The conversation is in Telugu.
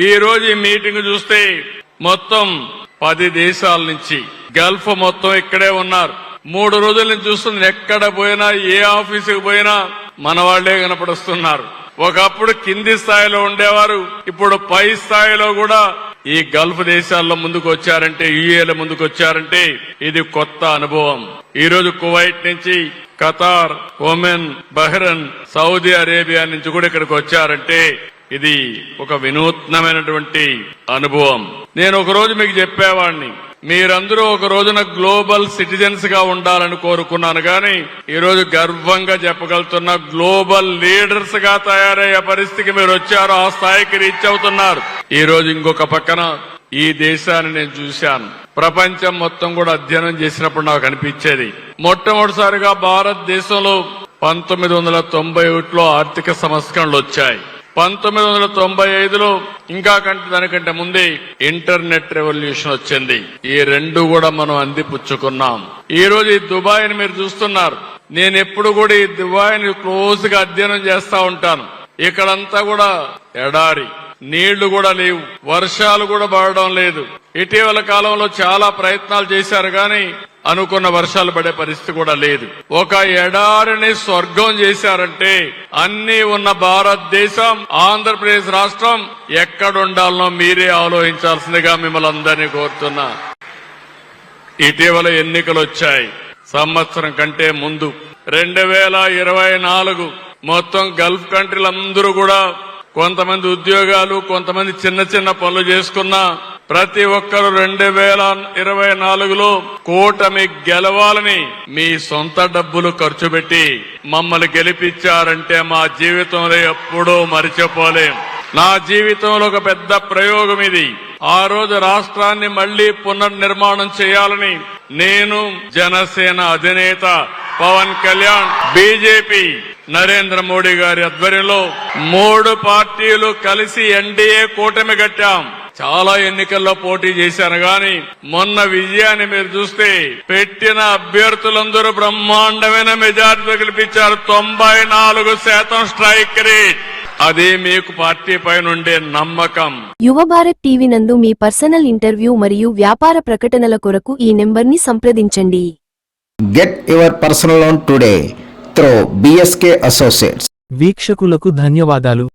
ఈ రోజు ఈ మీటింగ్ చూస్తే మొత్తం 10 దేశాల నుంచి గల్ఫ్ మొత్తం ఇక్కడే ఉన్నారు. 3 రోజుల నుంచి చూస్తుంది, ఎక్కడ పోయినా ఏ ఆఫీసుకు పోయినా మన వాళ్లే కనపడుస్తున్నారు. ఒకప్పుడు కింది స్థాయిలో ఉండేవారు, ఇప్పుడు పై స్థాయిలో కూడా ఈ గల్ఫ్ దేశాల్లో ముందుకు వచ్చారంటే, యుఏలో ముందుకు వచ్చారంటే ఇది కొత్త అనుభవం. ఈ రోజు కువైట్ నుంచి, Qatar, Oman, Bahrain, Saudi Arabia నుంచి కూడా ఇక్కడికి వచ్చారంటే ఇది ఒక వినూత్నమైనటువంటి అనుభవం. నేను ఒక రోజు మీకు చెప్పేవాడిని, మీరందరూ ఒక రోజున గ్లోబల్ సిటిజన్స్ గా ఉండాలని కోరుకున్నాను, కానీ ఈ రోజు గర్వంగా చెప్పగలుగుతున్న గ్లోబల్ లీడర్స్ గా తయారయ్యే పరిస్థితికి మీరు వచ్చారు, ఆ స్థాయికి రీచ్ అవుతున్నారు. ఈ రోజు ఇంకొక పక్కన ఈ దేశాన్ని నేను చూశాను. ప్రపంచం మొత్తం కూడా అధ్యయనం చేసినప్పుడు నాకు అనిపించేది, మొట్టమొదటిసారిగా భారతదేశంలో 1991లో ఆర్థిక సంస్కరణలు వచ్చాయి. 1995లో ఇంకా దానికంటే ముందే ఇంటర్నెట్ రెవల్యూషన్ వచ్చింది. ఈ రెండు కూడా మనం అందిపుచ్చుకున్నాం. ఈ రోజు ఈ దుబాయ్ని మీరు చూస్తున్నారు. నేను ఎప్పుడు కూడా ఈ దుబాయ్ని క్లోజ్ గా అధ్యయనం చేస్తా ఉంటాను. ఇక్కడంతా కూడా ఎడారి, నీళ్లు కూడా లేవు, వర్షాలు కూడా పడడం లేదు. ఇటీవల కాలంలో చాలా ప్రయత్నాలు చేశారు, కానీ అనుకున్న వర్షాలు పడే పరిస్థితి కూడా లేదు. ఒక ఎడారిని స్వర్గం చేశారంటే అన్ని ఉన్న భారతదేశం, ఆంధ్రప్రదేశ్ రాష్ట్రం ఎక్కడుండాలనో మీరే ఆలోచించాల్సిందిగా మిమ్మల్ని అందరినీ కోరుతున్నా. ఇటీవల ఎన్నికలు వచ్చాయి. సంవత్సరం కంటే ముందు 2024 మొత్తం గల్ఫ్ కంట్రీలందరూ కూడా కొంతమంది ఉద్యోగాలు, కొంతమంది చిన్న చిన్న పనులు చేసుకున్నా ప్రతి ఒక్కరు 2024లో కూటమి గెలవాలని మీ సొంత డబ్బులు ఖర్చు పెట్టి మమ్మల్ని గెలిపించారంటే మా జీవితంలో ఎప్పుడూ మరిచిపోలేం. నా జీవితంలో ఒక పెద్ద ప్రయోగం ఇది. ఆ రోజు రాష్ట్రాన్ని మళ్లీ పునర్నిర్మాణం చేయాలని నేను, జనసేన అధినేత పవన్ కళ్యాణ్, బీజేపీ నరేంద్ర మోడీ గారి ఆధ్వర్యంలో 3 పార్టీలు కలిసి ఎన్డీఏ కూటమి కట్టాం. చాలా ఎన్నికల్లో పోటీ చేశాను, గాని మొన్న విజయాన్ని మీరు చూస్తే పెట్టిన అభ్యర్థులందరూ బ్రహ్మాండమైన మెజార్టీతో గెలిపించారు. 94% స్ట్రైక్ రేట్. అదే మీకు పార్టీ పైన ఉండే నమ్మకం. యువ భారత్ టీవీ నందు మీ పర్సనల్ ఇంటర్వ్యూ మరియు వ్యాపార ప్రకటనల కొరకు ఈ నెంబర్ని సంప్రదించండి. Get your personal loan today through BSK Associates. వీక్షకులకు ధన్యవాదాలు.